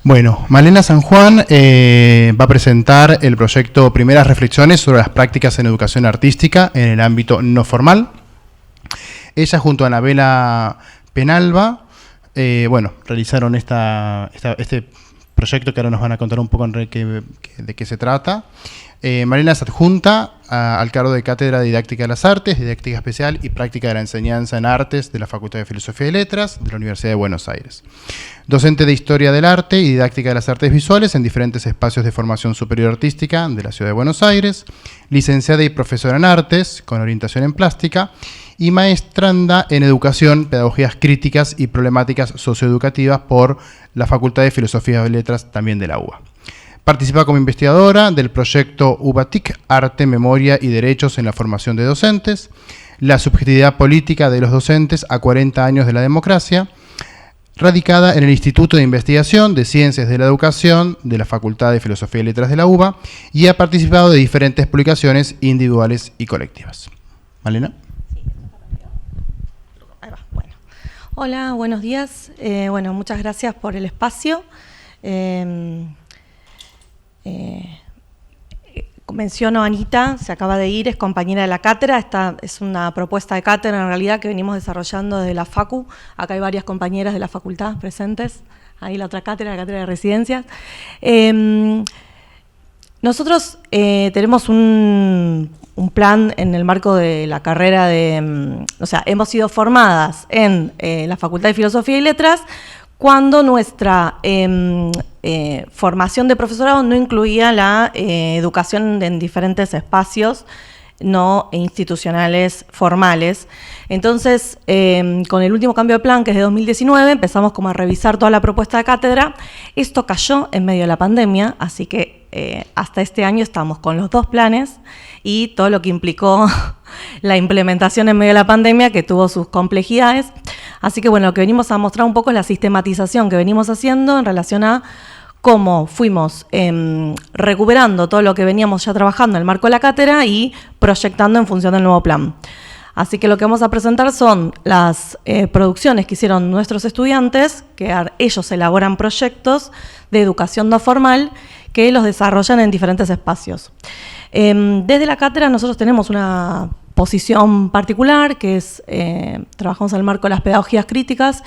Bueno, Malena San Juan va a presentar el proyecto Primeras Reflexiones sobre las prácticas en educación artística en el ámbito no formal. Ella junto a Anabela Penalba, realizaron este proyecto que ahora nos van a contar un poco de qué se trata. Malena es adjunta al cargo de Cátedra de Didáctica de las Artes, Didáctica Especial y Práctica de la Enseñanza en Artes de la Facultad de Filosofía y Letras de la Universidad de Buenos Aires. Docente de Historia del Arte y Didáctica de las Artes Visuales en diferentes espacios de formación superior artística de la Ciudad de Buenos Aires. Licenciada y profesora en Artes, con orientación en Plástica. Y maestranda en Educación, Pedagogías Críticas y Problemáticas Socioeducativas por la Facultad de Filosofía y Letras, también de la UBA. Participa como investigadora del proyecto UBATIC, Arte, Memoria y Derechos en la Formación de Docentes, la subjetividad política de los docentes a 40 años de la democracia, radicada en el Instituto de Investigación de Ciencias de la Educación de la Facultad de Filosofía y Letras de la UBA, y ha participado de diferentes publicaciones individuales y colectivas. Malena. Ahí va. Bueno. Hola, buenos días. Muchas gracias por el espacio. Menciono a Anita, se acaba de ir, es compañera de la cátedra. Esta es una propuesta de cátedra en realidad que venimos desarrollando desde la Facu. Acá hay varias compañeras de la facultad presentes, ahí la otra cátedra, la cátedra de residencias. Nosotros tenemos un plan en el marco de la carrera hemos sido formadas en la Facultad de Filosofía y Letras cuando nuestra formación de profesorado no incluía la educación en diferentes espacios no institucionales formales. Entonces, con el último cambio de plan, que es de 2019, empezamos como a revisar toda la propuesta de cátedra. Esto cayó en medio de la pandemia, así que hasta este año estamos con los dos planes y todo lo que implicó la implementación en medio de la pandemia, que tuvo sus complejidades. Así que lo que venimos a mostrar un poco es la sistematización que venimos haciendo en relación a cómo fuimos recuperando todo lo que veníamos ya trabajando en el marco de la cátedra y proyectando en función del nuevo plan. Así que lo que vamos a presentar son las producciones que hicieron nuestros estudiantes, que ellos elaboran proyectos de educación no formal que los desarrollan en diferentes espacios. Desde la cátedra nosotros tenemos una posición particular, que es, trabajamos en el marco de las pedagogías críticas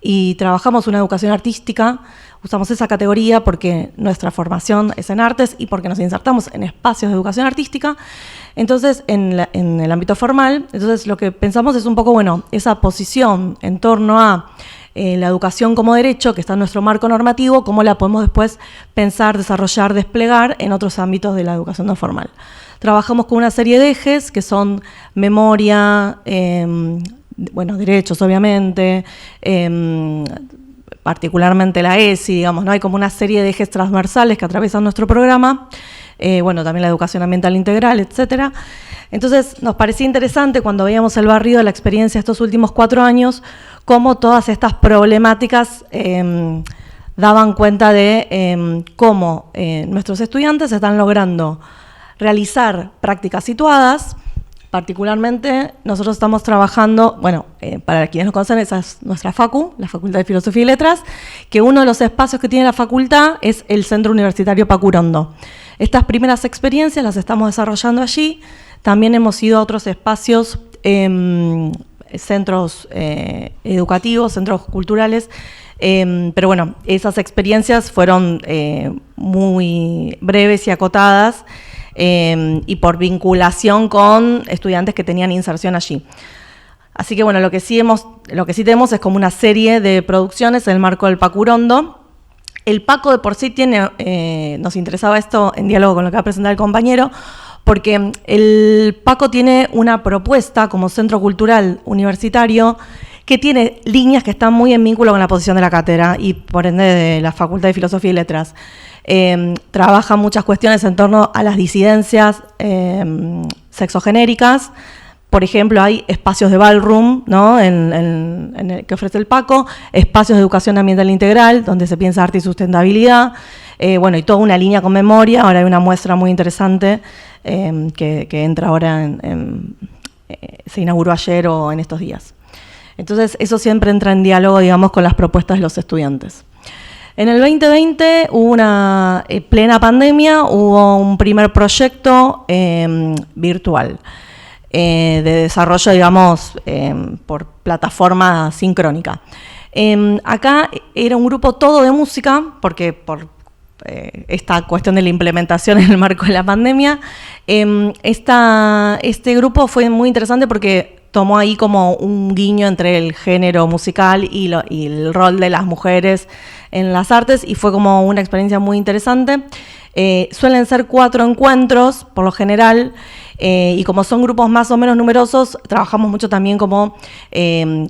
y trabajamos una educación artística. Usamos esa categoría porque nuestra formación es en artes y porque nos insertamos en espacios de educación artística. Entonces, en el ámbito formal, entonces lo que pensamos es un poco, esa posición en torno a la educación como derecho, que está en nuestro marco normativo, cómo la podemos después pensar, desarrollar, desplegar en otros ámbitos de la educación no formal. Trabajamos con una serie de ejes que son memoria, derechos obviamente, particularmente la ESI, digamos, ¿no? Hay como una serie de ejes transversales que atraviesan nuestro programa, también la educación ambiental integral, etcétera. Entonces, nos parecía interesante cuando veíamos el barrido de la experiencia estos últimos 4 años, cómo todas estas problemáticas daban cuenta de cómo nuestros estudiantes están logrando realizar prácticas situadas. Particularmente, nosotros estamos trabajando, para quienes nos conocen, esa es nuestra FACU, la Facultad de Filosofía y Letras, que uno de los espacios que tiene la facultad es el Centro Universitario Pacurondo. Estas primeras experiencias las estamos desarrollando allí. También hemos ido a otros espacios, centros educativos, centros culturales, pero esas experiencias fueron muy breves y acotadas, y por vinculación con estudiantes que tenían inserción allí. Así que lo que sí tenemos es como una serie de producciones en el marco del Pacurondo. El Paco de por sí nos interesaba esto en diálogo con lo que va a presentar el compañero, porque el Paco tiene una propuesta como centro cultural universitario que tiene líneas que están muy en vínculo con la posición de la cátedra y por ende de la Facultad de Filosofía y Letras. Trabaja muchas cuestiones en torno a las disidencias sexogenéricas. Por ejemplo, hay espacios de ballroom, ¿no? en el que ofrece el Paco, espacios de educación ambiental integral, donde se piensa arte y sustentabilidad, y toda una línea con memoria. Ahora hay una muestra muy interesante que entra ahora, se inauguró ayer o en estos días. Entonces, eso siempre entra en diálogo, digamos, con las propuestas de los estudiantes. En el 2020 hubo una plena pandemia, hubo un primer proyecto virtual de desarrollo, digamos, por plataforma sincrónica. Acá era un grupo todo de música, porque por esta cuestión de la implementación en el marco de la pandemia, este grupo fue muy interesante porque tomó ahí como un guiño entre el género musical y el rol de las mujeres en las artes, y fue como una experiencia muy interesante. Suelen ser 4 encuentros, por lo general, y como son grupos más o menos numerosos, trabajamos mucho también como,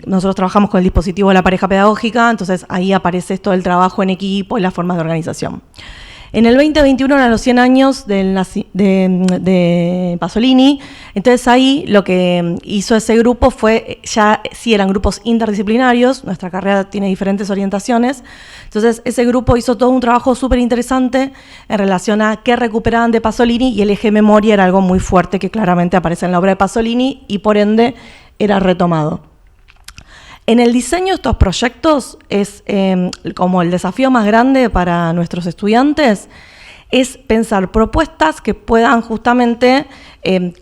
nosotros trabajamos con el dispositivo de la pareja pedagógica, entonces ahí aparece esto del trabajo en equipo y las formas de organización. En el 2021 eran los 100 años de Pasolini, entonces ahí lo que hizo ese grupo fue, ya sí eran grupos interdisciplinarios, nuestra carrera tiene diferentes orientaciones, entonces ese grupo hizo todo un trabajo súper interesante en relación a qué recuperaban de Pasolini, y el eje memoria era algo muy fuerte que claramente aparece en la obra de Pasolini y por ende era retomado. En el diseño de estos proyectos es como el desafío más grande para nuestros estudiantes es pensar propuestas que puedan justamente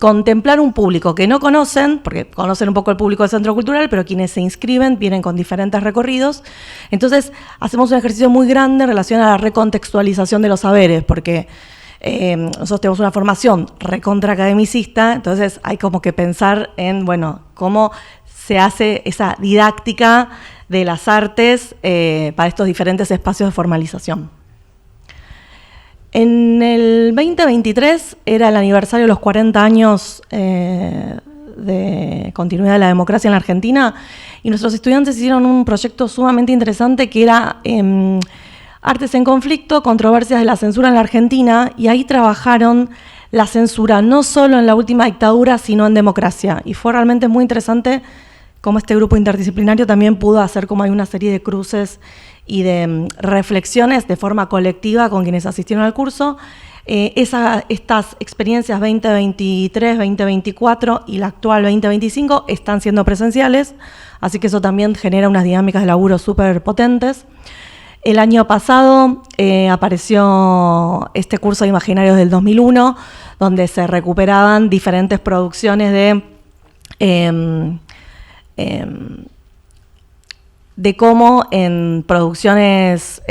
contemplar un público que no conocen, porque conocen un poco el público del Centro Cultural, pero quienes se inscriben vienen con diferentes recorridos. Entonces hacemos un ejercicio muy grande en relación a la recontextualización de los saberes, porque nosotros tenemos una formación recontra academicista, entonces hay como que pensar en, bueno, cómo se hace esa didáctica de las artes para estos diferentes espacios de formalización. En el 2023 era el aniversario de los 40 años de continuidad de la democracia en la Argentina, y nuestros estudiantes hicieron un proyecto sumamente interesante que era Artes en conflicto, controversias de la censura en la Argentina, y ahí trabajaron la censura no solo en la última dictadura, sino en democracia. Y fue realmente muy interesante cómo este grupo interdisciplinario también pudo hacer como hay una serie de cruces y de reflexiones de forma colectiva con quienes asistieron al curso. Estas experiencias 2023, 2024 y la actual 2025 están siendo presenciales, así que eso también genera unas dinámicas de laburo súper potentes. El año pasado apareció este curso de Imaginarios del 2001, donde se recuperaban diferentes producciones de cómo en producciones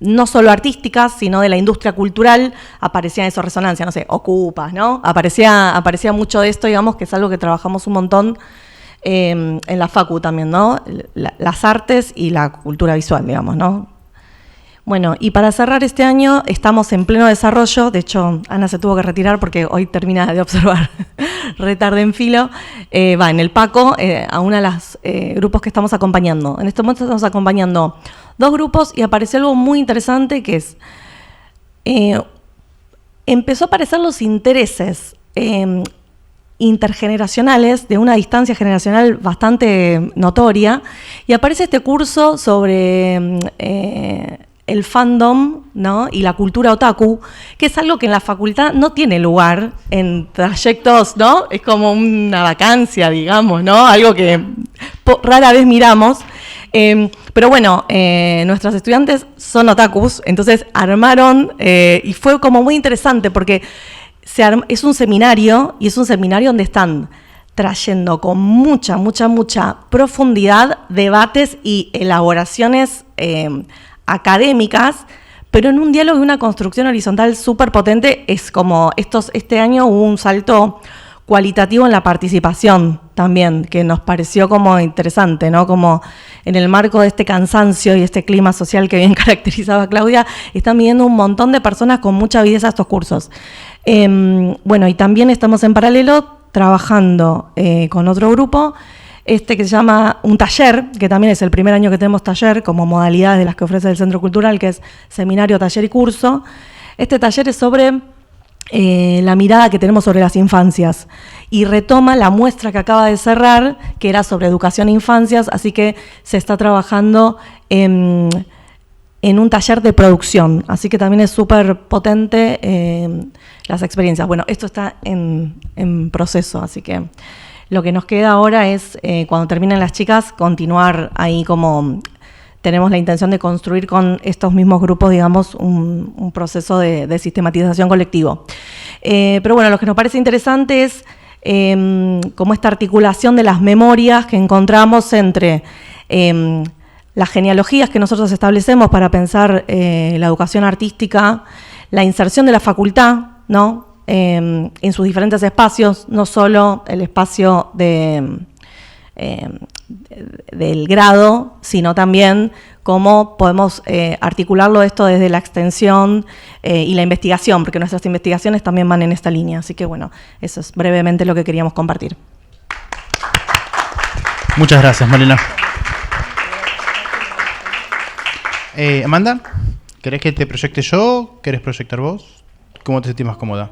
no solo artísticas, sino de la industria cultural, aparecían esas resonancias, no sé, Ocupas, ¿no? Aparecía mucho de esto, digamos, que es algo que trabajamos un montón en la Facu también, ¿no? Las artes y la cultura visual, digamos, ¿no? Bueno, y para cerrar este año estamos en pleno desarrollo, de hecho Ana se tuvo que retirar porque hoy termina de observar retarde en filo, en el PACO, a uno de los grupos que estamos acompañando. En este momento estamos acompañando 2 grupos y apareció algo muy interesante que es, empezó a aparecer los intereses intergeneracionales de una distancia generacional bastante notoria, y aparece este curso sobre el fandom, ¿no? Y la cultura otaku, que es algo que en la facultad no tiene lugar en trayectos, ¿no? Es como una vacancia, digamos, ¿no? Algo que rara vez miramos. Pero bueno, nuestros estudiantes son otakus, entonces armaron, y fue como muy interesante porque es un seminario, y es un seminario donde están trayendo con mucha profundidad debates y elaboraciones académicas, pero en un diálogo y una construcción horizontal súper potente. Es como este año hubo un salto cualitativo en la participación también, que nos pareció como interesante, ¿no? Como en el marco de este cansancio y este clima social que bien caracterizaba a Claudia, están viniendo un montón de personas con mucha avidez a estos cursos. Bueno, y también estamos en paralelo trabajando con otro grupo, que se llama un taller, que también es el primer año que tenemos taller como modalidades de las que ofrece el Centro Cultural, que es seminario, taller y curso. Este taller es sobre la mirada que tenemos sobre las infancias y retoma la muestra que acaba de cerrar, que era sobre educación e infancias, así que se está trabajando en un taller de producción, así que también es súper potente las experiencias. Bueno, esto está en proceso, así que lo que nos queda ahora es, cuando terminen las chicas, continuar ahí como tenemos la intención de construir con estos mismos grupos, digamos, un proceso de sistematización colectivo. Pero bueno, lo que nos parece interesante es como esta articulación de las memorias que encontramos entre las genealogías que nosotros establecemos para pensar la educación artística, la inserción de la facultad, ¿no? En sus diferentes espacios, no solo el espacio del grado, sino también cómo podemos articularlo esto desde la extensión y la investigación, porque nuestras investigaciones también van en esta línea. Así que bueno, eso es brevemente lo que queríamos compartir. Muchas gracias, Malena. Amanda, ¿querés que te proyecte yo? ¿Querés proyectar vos? ¿Cómo te sentís más cómoda?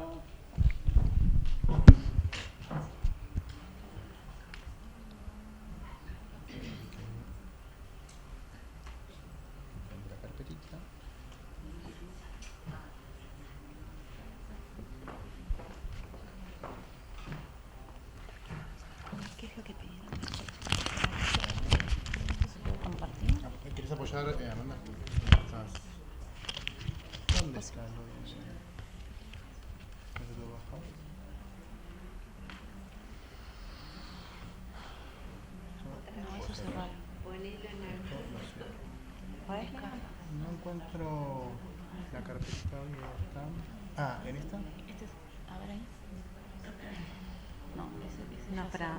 ¿Querés apoyar, Amanda? ¿Dónde está? No encuentro la carpeta. Ah, ¿en esta? A ver ahí. No, ese No, espera.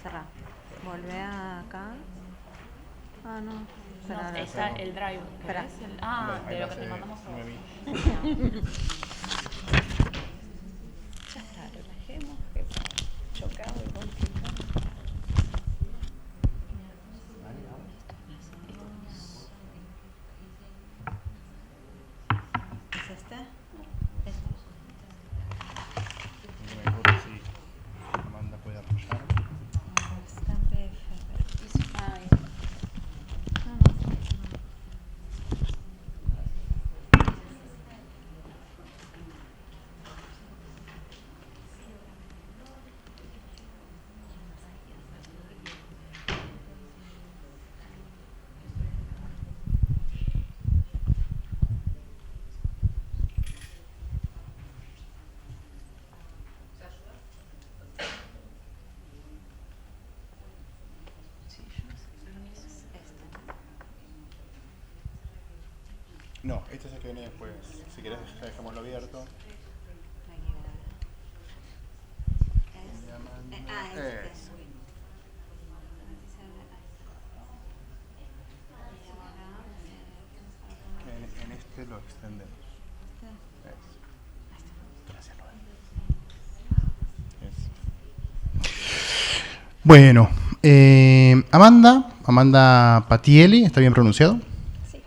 Cerrá. Volvé acá. Ah, no. Espera, no, está el drive. Espera. De lo que te mandamos a vos. Ya está, relajemos, que chocado y complicado. ¿Es este? Amanda puede apoyar. Está en PF. Ay, No, este es el que viene después. Si querés, dejémoslo abierto. Este. En este lo extendemos. Gracias, Noel. Bueno, Amanda Patielli, ¿está bien pronunciado? Sí.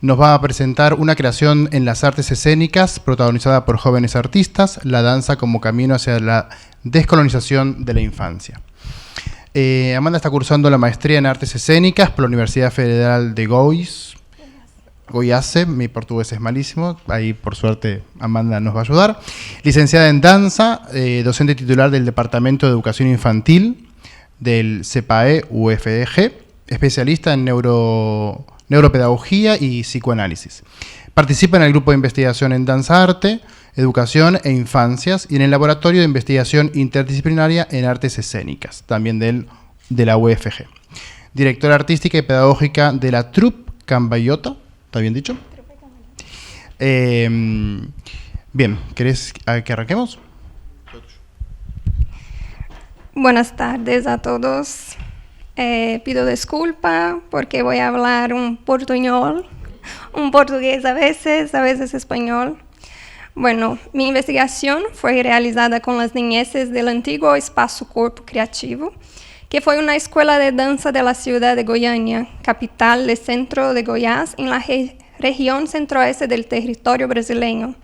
Nos va a presentar una creación en las artes escénicas protagonizada por jóvenes artistas, la danza como camino hacia la descolonización de la infancia. Amanda está cursando la maestría en artes escénicas por la Universidad Federal de Goiás, mi portugués es malísimo, ahí por suerte Amanda nos va a ayudar. Licenciada en danza, docente titular del Departamento de Educación Infantil del CEPAE UFG, especialista en neuropedagogía y psicoanálisis. Participa en el grupo de investigación en danza arte, educación e infancias y en el laboratorio de investigación interdisciplinaria en artes escénicas, también de la UFG. Directora artística y pedagógica de la Troupe Cambayota, ¿está bien dicho? Bien, ¿querés que arranquemos? Buenas tardes a todos. Pido disculpa porque voy a hablar un portuñol, un portugués a veces español. Bueno, mi investigación fue realizada con las niñeces del antiguo Espacio Corpo Creativo, que fue una escuela de danza de la ciudad de Goiânia, capital del centro de Goiás, en la región centro-oeste del territorio brasileño.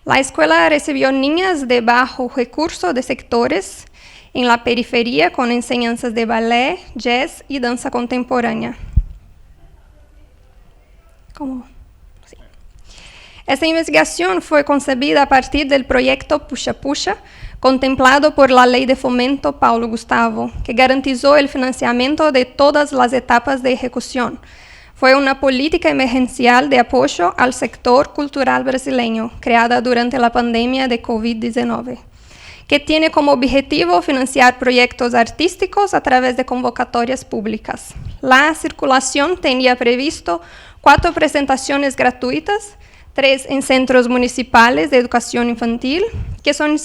La escuela recibió niñas de bajo recurso de sectores en la periferia con enseñanzas de ballet, jazz y danza contemporánea. Esta investigación fue concebida a partir del proyecto Puxa Puxa, contemplado por la Ley de Fomento Paulo Gustavo, que garantizó el financiamiento de todas las etapas de ejecución. Fue una política emergencial de apoyo al sector cultural brasileño, creada durante la pandemia de COVID-19, que tiene como objetivo financiar proyectos artísticos a través de convocatorias públicas. La circulación tenía previsto 4 presentaciones gratuitas, 3 en centros municipales de educación infantil, que son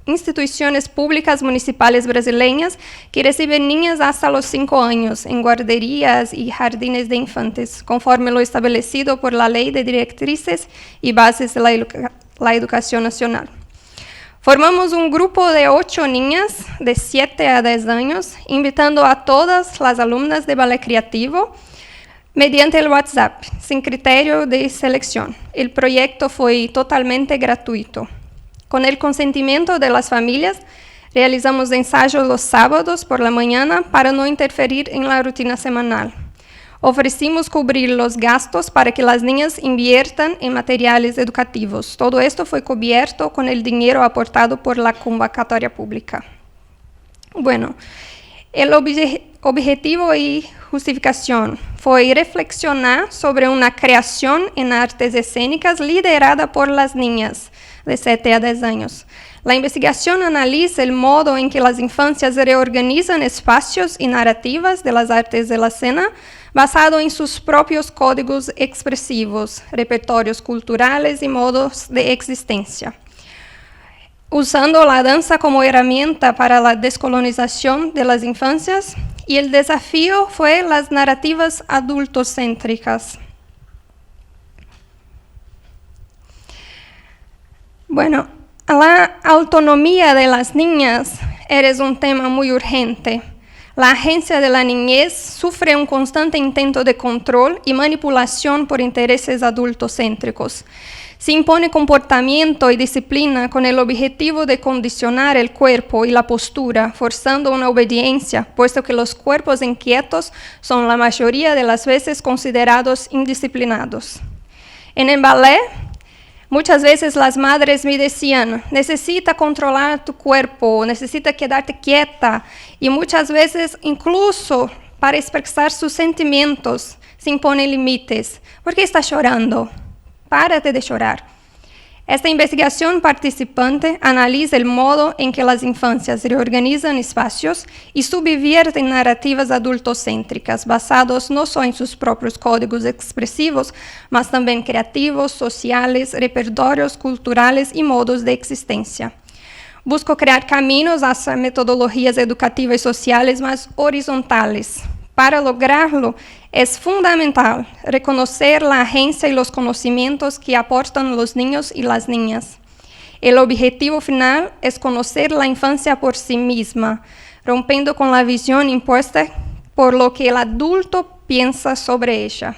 instituciones públicas municipales brasileñas que reciben niñas hasta los 5 años en guarderías y jardines de infantes, conforme lo establecido por la Ley de Directrices y Bases de la Educación Nacional. Formamos un grupo de 8 niñas de 7 a 10 años, invitando a todas las alumnas de ballet creativo mediante el WhatsApp, sin criterio de selección. El proyecto fue totalmente gratuito. Con el consentimiento de las familias, realizamos ensayos los sábados por la mañana para no interferir en la rutina semanal. Ofrecimos cubrir los gastos para que las niñas inviertan en materiales educativos. Todo esto fue cubierto con el dinero aportado por la convocatoria pública. Bueno, el objetivo y justificación fue reflexionar sobre una creación en artes escénicas liderada por las niñas de 7 a 10 años. La investigación analiza el modo en que las infancias reorganizan espacios y narrativas de las artes de la escena basado en sus propios códigos expresivos, repertorios culturales y modos de existencia, usando la danza como herramienta para la descolonización de las infancias, y el desafío fue las narrativas adultocéntricas. Bueno, la autonomía de las niñas es un tema muy urgente. La agencia de la niñez sufre un constante intento de control y manipulación por intereses adultocéntricos. Se impone comportamiento y disciplina con el objetivo de condicionar el cuerpo y la postura, forzando una obediencia, puesto que los cuerpos inquietos son la mayoría de las veces considerados indisciplinados. En el ballet, muchas veces las madres me decían, necesita controlar tu cuerpo, necesita quedarte quieta, y muchas veces incluso para expresar sus sentimientos se imponen límites. ¿Por qué estás llorando? Párate de llorar. Esta investigación participante analiza el modo en que las infancias reorganizan espacios y subvierten narrativas adultocéntricas, basados no solo en sus propios códigos expresivos, mas también creativos, sociales, repertorios culturales y modos de existencia. Busco crear caminos hacia metodologías educativas y sociales más horizontales. Para lograrlo, es fundamental reconocer la agencia y los conocimientos que aportan los niños y las niñas. El objetivo final es conocer la infancia por sí misma, rompiendo con la visión impuesta por lo que el adulto piensa sobre ella.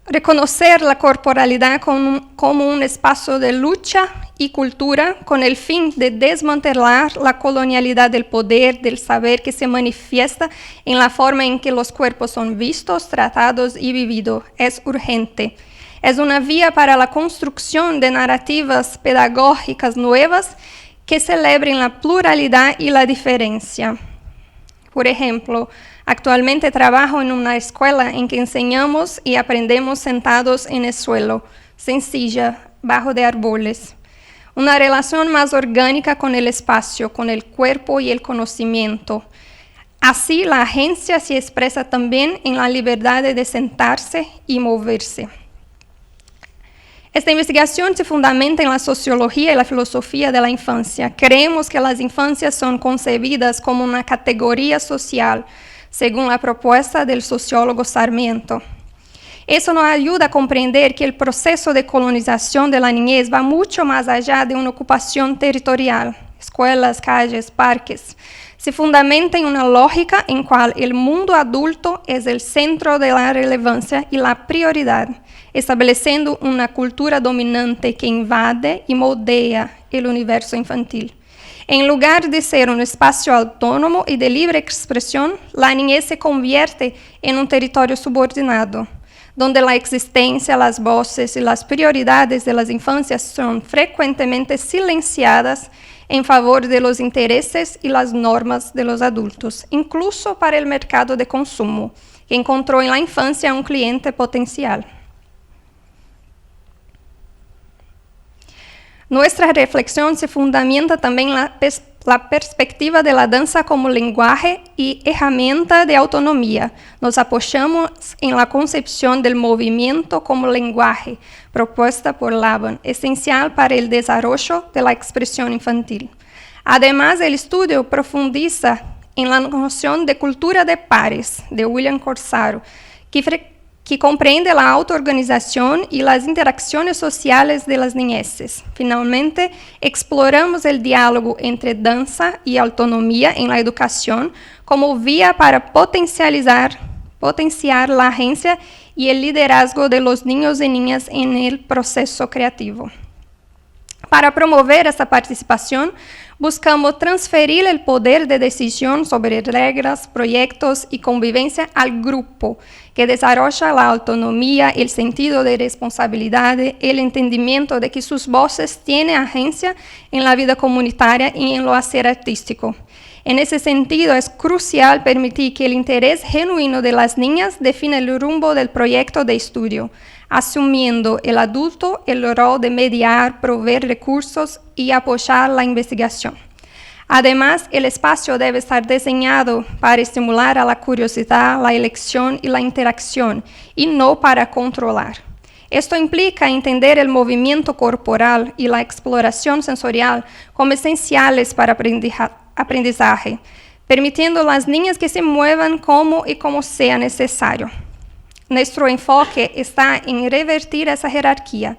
Reconocer la corporalidad como un espacio de lucha y cultura con el fin de desmantelar la colonialidad del poder, del saber que se manifiesta en la forma en que los cuerpos son vistos, tratados y vividos. Es urgente. Es una vía para la construcción de narrativas pedagógicas nuevas que celebren la pluralidad y la diferencia. Por ejemplo, actualmente trabajo en una escuela en que enseñamos y aprendemos sentados en el suelo, sencilla, bajo de árboles. Una relación más orgánica con el espacio, con el cuerpo y el conocimiento. Así, la agencia se expresa también en la libertad de sentarse y moverse. Esta investigación se fundamenta en la sociología y la filosofía de la infancia. Creemos que las infancias son concebidas como una categoría social, según la propuesta del sociólogo Sarmiento. Eso nos ayuda a comprender que el proceso de colonización de la niñez va mucho más allá de una ocupación territorial, escuelas, calles, parques. Se fundamenta en una lógica en cual el mundo adulto es el centro de la relevancia y la prioridad, estableciendo una cultura dominante que invade y moldea el universo infantil. En lugar de ser un espacio autónomo y de libre expresión, la niñez se convierte en un territorio subordinado. donde la existencia, las voces y las prioridades de las infancias son frecuentemente silenciadas en favor de los intereses y las normas de los adultos, incluso para el mercado de consumo, que encontró en la infancia un cliente potencial. Nuestra reflexión se fundamenta también en la perspectiva de la danza como lenguaje y herramienta de autonomía. Nos apoyamos en la concepción del movimiento como lenguaje, propuesta por Laban, esencial para el desarrollo de la expresión infantil. Además, el estudio profundiza en la noción de cultura de pares, de William Corsaro, que comprende la autoorganización y las interacciones sociales de las niñeces. Finalmente, exploramos el diálogo entre danza y autonomía en la educación como vía para potenciar la agencia y el liderazgo de los niños y niñas en el proceso creativo. Para promover esta participación, buscamos transferir el poder de decisión sobre reglas, proyectos y convivencia al grupo, que desarrolla la autonomía, el sentido de responsabilidad, el entendimiento de que sus voces tienen agencia en la vida comunitaria y en lo hacer artístico. En ese sentido, es crucial permitir que el interés genuino de las niñas defina el rumbo del proyecto de estudio, asumiendo el adulto el rol de mediar, proveer recursos y apoyar la investigación. Además, el espacio debe estar diseñado para estimular a la curiosidad, la elección y la interacción, y no para controlar. Esto implica entender el movimiento corporal y la exploración sensorial como esenciales para aprendizaje, permitiendo a las niñas que se muevan como y como sea necesario. Nuestro enfoque está en revertir esa jerarquía.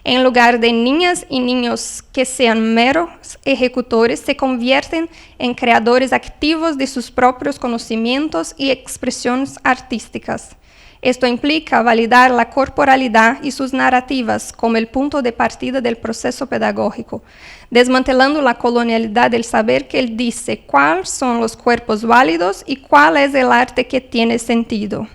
En lugar de niñas y niños que sean meros ejecutores, se convierten en creadores activos de sus propios conocimientos y expresiones artísticas. Esto implica validar la corporalidad y sus narrativas como el punto de partida del proceso pedagógico, desmantelando la colonialidad del saber que él dice cuáles son los cuerpos válidos y cuál es el arte que tiene sentido.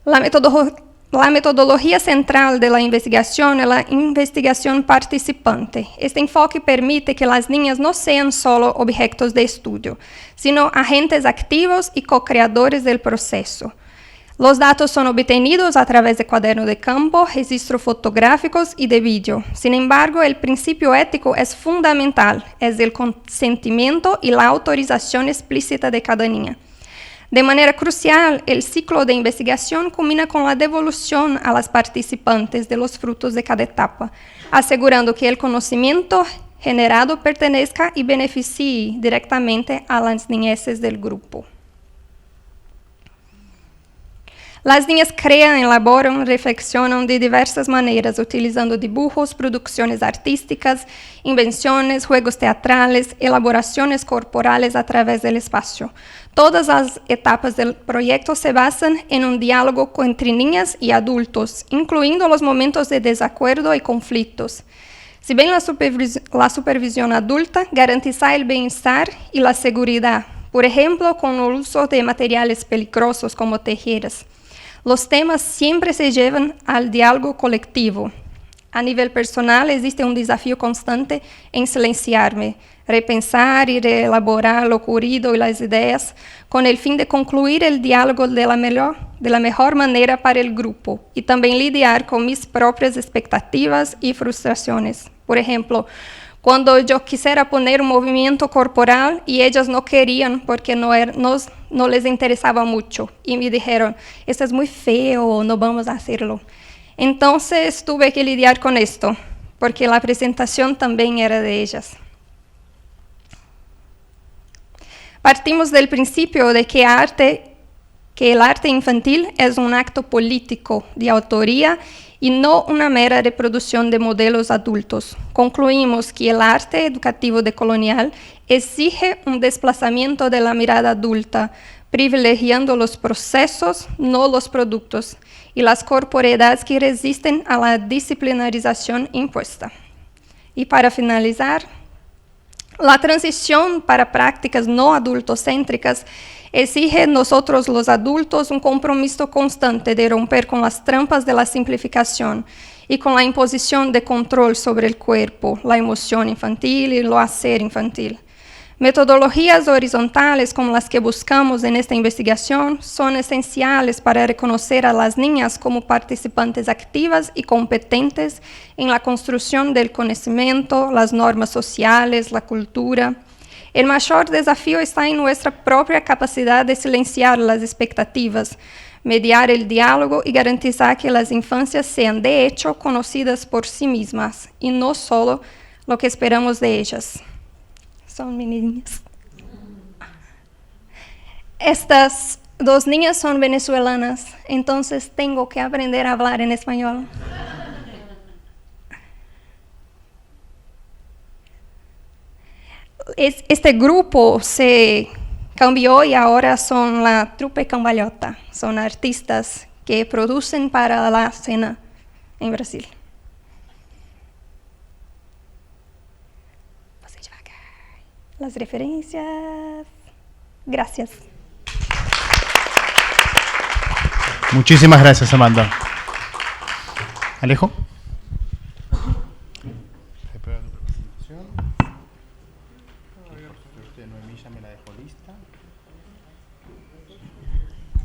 La metodología central de la investigación es la investigación participante. Este enfoque permite que las niñas no sean solo objetos de estudio, sino agentes activos y co-creadores del proceso. Los datos son obtenidos a través de cuadernos de campo, registros fotográficos y de vídeo. Sin embargo, el principio ético es fundamental, es el consentimiento y la autorización explícita de cada niña. De manera crucial, el ciclo de investigación culmina con la devolución a las participantes de los frutos de cada etapa, asegurando que el conocimiento generado pertenezca y beneficie directamente a las niñeces del grupo. Las niñas crean, elaboran, reflexionan de diversas maneras, utilizando dibujos, producciones artísticas, invenciones, juegos teatrales, elaboraciones corporales a través del espacio. Todas las etapas del proyecto se basan en un diálogo entre niñas y adultos, incluyendo los momentos de desacuerdo y conflictos. Si bien la supervisión adulta garantiza el bienestar y la seguridad, por ejemplo, con el uso de materiales peligrosos como tijeras, los temas siempre se llevan al diálogo colectivo. A nivel personal, existe un desafío constante en silenciarme, repensar y reelaborar lo ocurrido y las ideas con el fin de concluir el diálogo de la mejor manera para el grupo y también lidiar con mis propias expectativas y frustraciones. Por ejemplo, cuando yo quisiera poner un movimiento corporal y ellas no querían porque no les interesaba mucho y me dijeron, esto es muy feo, no vamos a hacerlo. Entonces tuve que lidiar con esto, porque la presentación también era de ellas. Partimos del principio de que el arte infantil es un acto político de autoría y no una mera reproducción de modelos adultos. Concluimos que el arte educativo decolonial exige un desplazamiento de la mirada adulta, privilegiando los procesos, no los productos, y las corporeidades que resisten a la disciplinarización impuesta. Y para finalizar, la transición para prácticas no adultocéntricas Exige en nosotros los adultos un compromiso constante de romper con las trampas de la simplificación y con la imposición de control sobre el cuerpo, la emoción infantil y lo hacer infantil. Metodologías horizontales como las que buscamos en esta investigación son esenciales para reconocer a las niñas como participantes activas y competentes en la construcción del conocimiento, las normas sociales, la cultura. El mayor desafío está en nuestra propia capacidad de silenciar las expectativas, mediar el diálogo y garantizar que las infancias sean de hecho conocidas por sí mismas y no solo lo que esperamos de ellas. Son mis niñas. Estas dos niñas son venezolanas, entonces tengo que aprender a hablar en español. Este grupo se cambió y ahora son la Trupe Cambalhota. Son artistas que producen para la escena en Brasil. Las referencias. Gracias. Muchísimas gracias, Amanda. Alejo.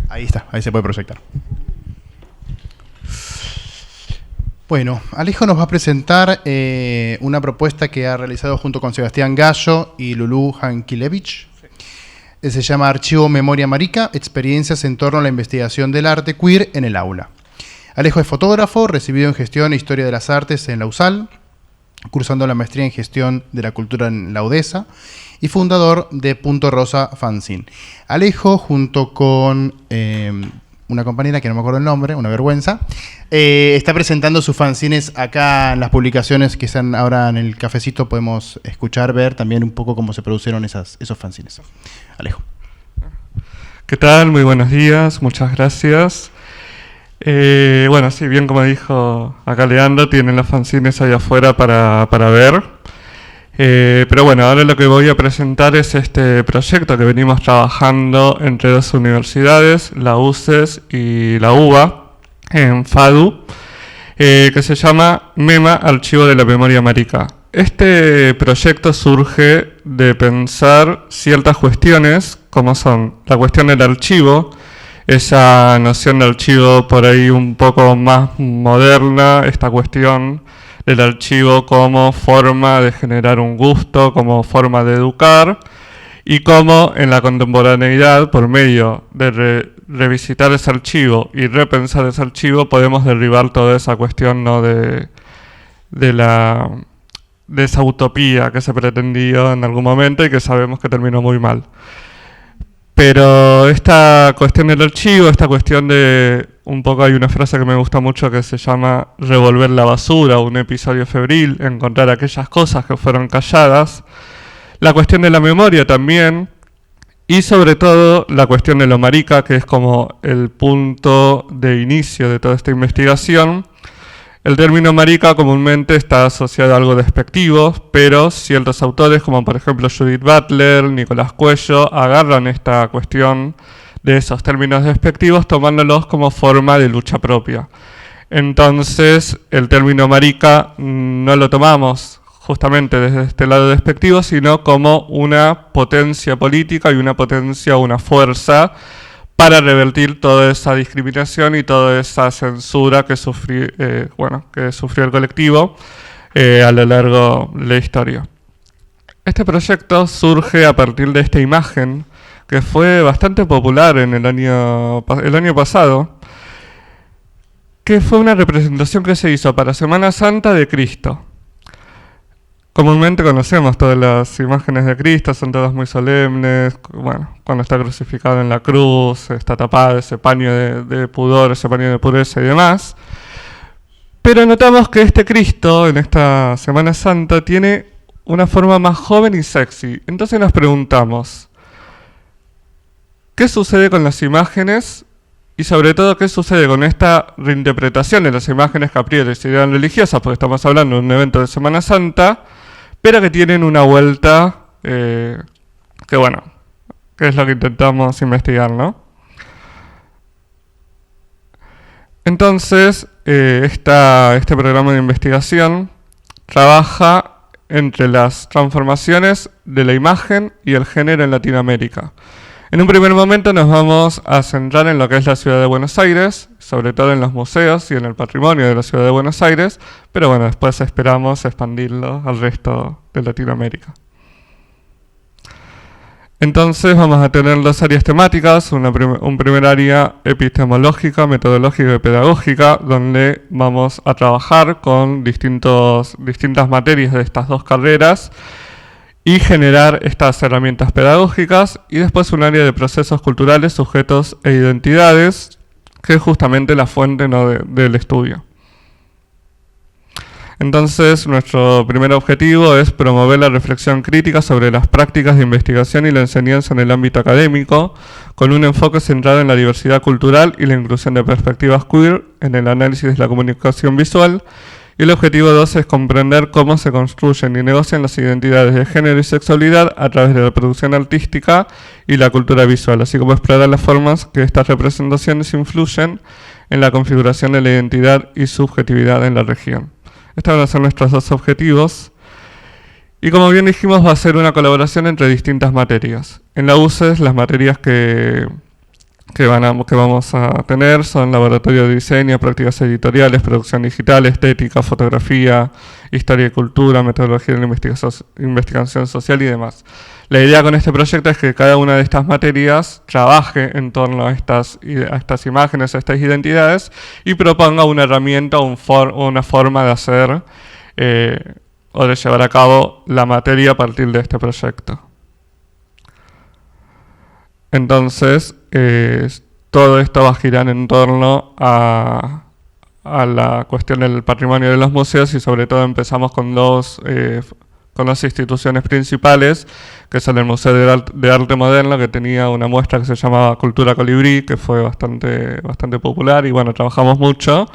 Ahí está, ahí se puede proyectar. Bueno, Alejo nos va a presentar una propuesta que ha realizado junto con Sebastián Gallo y Lulú Hankilevich. Se llama Archivo Memoria Marica, experiencias en torno a la investigación del arte queer en el aula. Alejo es fotógrafo, recibido en gestión e historia de las artes en la USAL, cursando la maestría en gestión de la cultura en la UDESA y fundador de Punto Rosa Fanzine. Alejo, junto con una compañera que no me acuerdo el nombre, una vergüenza, está presentando sus fanzines acá en las publicaciones que están ahora en el cafecito. Podemos escuchar, ver también un poco cómo se produjeron esos fanzines. Alejo. ¿Qué tal? Muy buenos días, muchas gracias. Bueno, sí, bien como dijo acá Leandro, tienen los fanzines ahí afuera para ver. Pero bueno, ahora lo que voy a presentar es este proyecto que venimos trabajando entre dos universidades, la UCES y la UBA, en FADU, que se llama MEMA, Archivo de la Memoria Marica. Este proyecto surge de pensar ciertas cuestiones, como son la cuestión del archivo, esa noción de archivo por ahí un poco más moderna, esta cuestión del archivo como forma de generar un gusto, como forma de educar, y cómo en la contemporaneidad, por medio de revisitar ese archivo y repensar ese archivo, podemos derribar toda esa cuestión, ¿no?, de esa utopía que se pretendió en algún momento y que sabemos que terminó muy mal. Pero esta cuestión del archivo, esta cuestión de, un poco hay una frase que me gusta mucho que se llama revolver la basura, un episodio febril, encontrar aquellas cosas que fueron calladas, la cuestión de la memoria también, y sobre todo la cuestión de lo marica, que es como el punto de inicio de toda esta investigación. El término marica comúnmente está asociado a algo despectivo, pero ciertos autores, como por ejemplo Judith Butler, Nicolás Cuello, agarran esta cuestión de esos términos despectivos tomándolos como forma de lucha propia. Entonces, el término marica no lo tomamos justamente desde este lado despectivo, sino como una potencia política y una potencia, una fuerza para revertir toda esa discriminación y toda esa censura que sufrió el colectivo a lo largo de la historia. Este proyecto surge a partir de esta imagen que fue bastante popular en el año pasado, que fue una representación que se hizo para Semana Santa de Cristo. Comúnmente conocemos todas las imágenes de Cristo, son todas muy solemnes, bueno, cuando está crucificado en la cruz, está tapado ese paño de pudor, ese paño de pureza y demás. Pero notamos que este Cristo, en esta Semana Santa, tiene una forma más joven y sexy. Entonces nos preguntamos, ¿qué sucede con las imágenes? Y sobre todo, ¿qué sucede con esta reinterpretación de las imágenes que a priori serían religiosas? Porque estamos hablando de un evento de Semana Santa, pero que tienen una vuelta que que es lo que intentamos investigar, ¿no? Entonces, este programa de investigación trabaja entre las transformaciones de la imagen y el género en Latinoamérica. En un primer momento nos vamos a centrar en lo que es la ciudad de Buenos Aires, sobre todo en los museos y en el patrimonio de la ciudad de Buenos Aires, pero bueno, después esperamos expandirlo al resto de Latinoamérica. Entonces vamos a tener dos áreas temáticas, un primer área epistemológica, metodológica y pedagógica, donde vamos a trabajar con distintas materias de estas dos carreras y generar estas herramientas pedagógicas, y después un área de procesos culturales, sujetos e identidades, que es justamente la fuente, ¿no?, del estudio. Entonces, nuestro primer objetivo es promover la reflexión crítica sobre las prácticas de investigación y la enseñanza en el ámbito académico, con un enfoque centrado en la diversidad cultural y la inclusión de perspectivas queer en el análisis de la comunicación visual. Y el objetivo 2 es comprender cómo se construyen y negocian las identidades de género y sexualidad a través de la producción artística y la cultura visual, así como explorar las formas que estas representaciones influyen en la configuración de la identidad y subjetividad en la región. Estos van a ser nuestros dos objetivos. Y como bien dijimos, va a ser una colaboración entre distintas materias. En la UCES, las materias que vamos a tener son laboratorio de diseño, prácticas editoriales, producción digital, estética, fotografía, historia y cultura, metodología de la investigación social y demás. La idea con este proyecto es que cada una de estas materias trabaje en torno a estas imágenes, a estas identidades, y proponga una herramienta o una forma de hacer o de llevar a cabo la materia a partir de este proyecto. Entonces, todo esto va a girar en torno a la cuestión del patrimonio de los museos, y sobre todo empezamos con dos instituciones principales, que son el Museo de Arte Moderno, que tenía una muestra que se llamaba Cultura Colibrí, que fue bastante popular, y bueno, trabajamos mucho.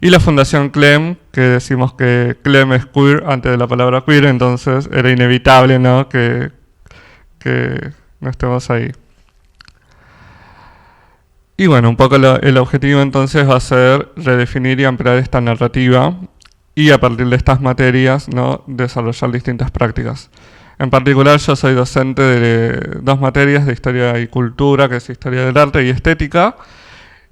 Y la Fundación CLEM, que decimos que CLEM es queer antes de la palabra queer, entonces era inevitable, ¿no?, que no estemos ahí. Y bueno, un poco el objetivo entonces va a ser redefinir y ampliar esta narrativa, y a partir de estas materias, ¿no?, desarrollar distintas prácticas. En particular, yo soy docente de dos materias de historia y cultura, que es historia del arte y estética.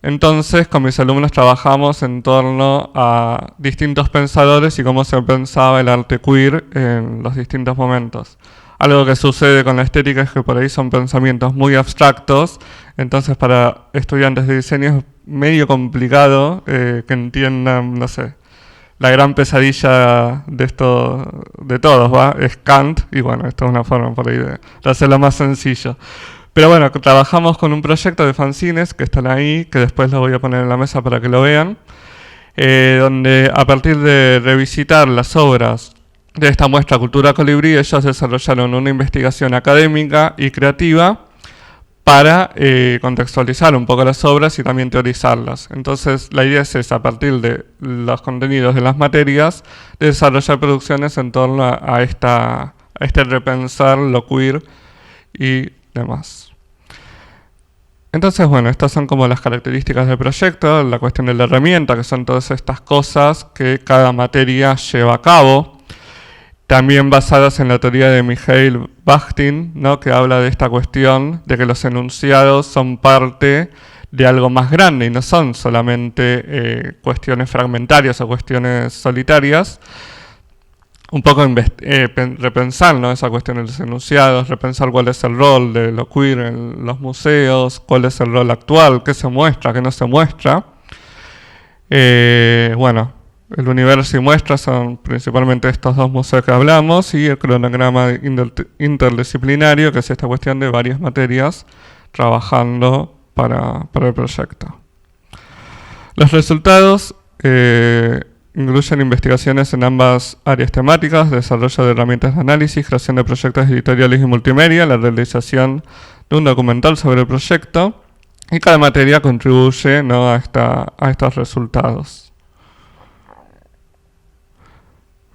Entonces, con mis alumnos trabajamos en torno a distintos pensadores y cómo se pensaba el arte queer en los distintos momentos. Algo que sucede con la estética es que por ahí son pensamientos muy abstractos, entonces para estudiantes de diseño es medio complicado que entiendan, no sé, la gran pesadilla de todos, ¿va? Es Kant, y bueno, esto es una forma por ahí de hacerlo más sencillo. Pero bueno, trabajamos con un proyecto de fanzines que están ahí, que después lo voy a poner en la mesa para que lo vean, donde a partir de revisitar las obras de esta muestra Cultura Colibrí, ellos desarrollaron una investigación académica y creativa para contextualizar un poco las obras y también teorizarlas. Entonces, la idea es esa, a partir de los contenidos de las materias, de desarrollar producciones en torno a este repensar lo queer y demás. Entonces, bueno, estas son como las características del proyecto, la cuestión de la herramienta, que son todas estas cosas que cada materia lleva a cabo. También basadas en la teoría de Mikhail Bakhtin, ¿no?, que habla de esta cuestión de que los enunciados son parte de algo más grande y no son solamente cuestiones fragmentarias o cuestiones solitarias. Un poco repensar, ¿no?, esa cuestión de los enunciados, repensar cuál es el rol de lo queer en los museos, cuál es el rol actual, qué se muestra, qué no se muestra. Bueno, el universo y muestra son principalmente estos dos museos que hablamos, y el cronograma interdisciplinario, que es esta cuestión de varias materias trabajando para el proyecto. Los resultados incluyen investigaciones en ambas áreas temáticas, desarrollo de herramientas de análisis, creación de proyectos editoriales y multimedia, la realización de un documental sobre el proyecto, y cada materia contribuye, ¿no?, a estos resultados.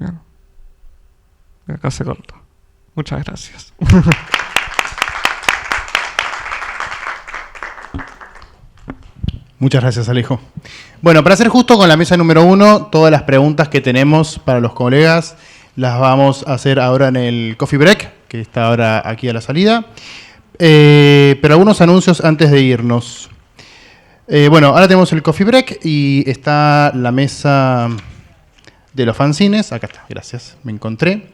Bien. Acá se corta. Muchas gracias. Muchas gracias, Alejo. Bueno, para ser justo con la mesa número 1, todas las preguntas que tenemos para los colegas las vamos a hacer ahora en el coffee break, que está ahora aquí a la salida. Pero algunos anuncios antes de irnos. Bueno, ahora tenemos el coffee break y está la mesa de los fanzines. Acá está, gracias, me encontré.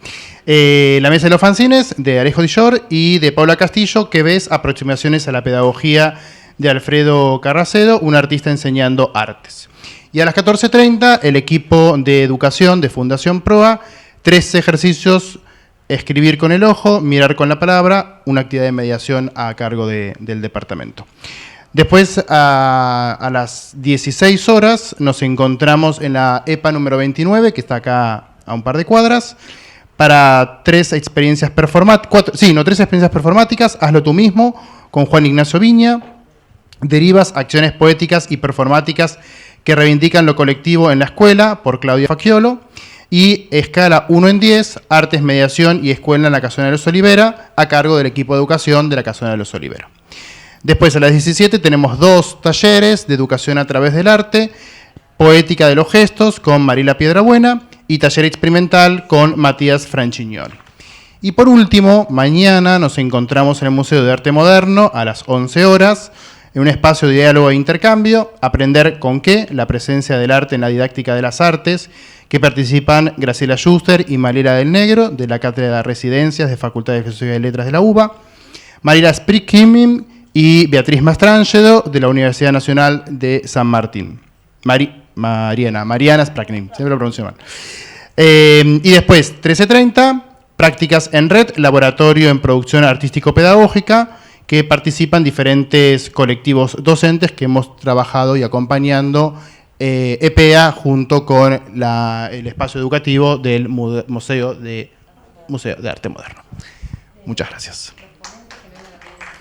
La mesa de los fanzines de Alejo Dillor y de Paula Castillo, que ves aproximaciones a la pedagogía de Alfredo Carracedo, un artista enseñando artes. Y a las 14:30, el equipo de educación de Fundación Proa, 3 ejercicios: escribir con el ojo, mirar con la palabra, una actividad de mediación a cargo del departamento. Después, a las 16 horas, nos encontramos en la EPA número 29, que está acá a un par de cuadras, para 3 experiencias performáticas, Hazlo tú mismo, con Juan Ignacio Viña, Derivas, acciones poéticas y performáticas que reivindican lo colectivo en la escuela, por Claudia Facchiolo, y Escala 1 en 10, Artes, Mediación y Escuela en la Casona de los Olivera, a cargo del equipo de educación de la Casona de los Olivera. Después, a las 17, tenemos 2 talleres de educación a través del arte: Poética de los Gestos, con Marila Piedrabuena, y Taller Experimental, con Matías Franchignoli. Y por último, mañana nos encontramos en el Museo de Arte Moderno a las 11 horas, en un espacio de diálogo e intercambio, Aprender con qué, la presencia del arte en la didáctica de las artes, que participan Graciela Schuster y Malera del Negro, de la Cátedra de Residencias de Facultad de Filosofía y Letras de la UBA, Mariela Sprickhimming y Beatriz Mastrangedo, de la Universidad Nacional de San Martín. Mariana Sprackling, siempre lo pronuncio mal. Y después, 13:30, Prácticas en Red, Laboratorio en Producción Artístico-Pedagógica, que participan diferentes colectivos docentes que hemos trabajado y acompañando EPEA junto con el espacio educativo del Museo de Arte Moderno. Muchas gracias.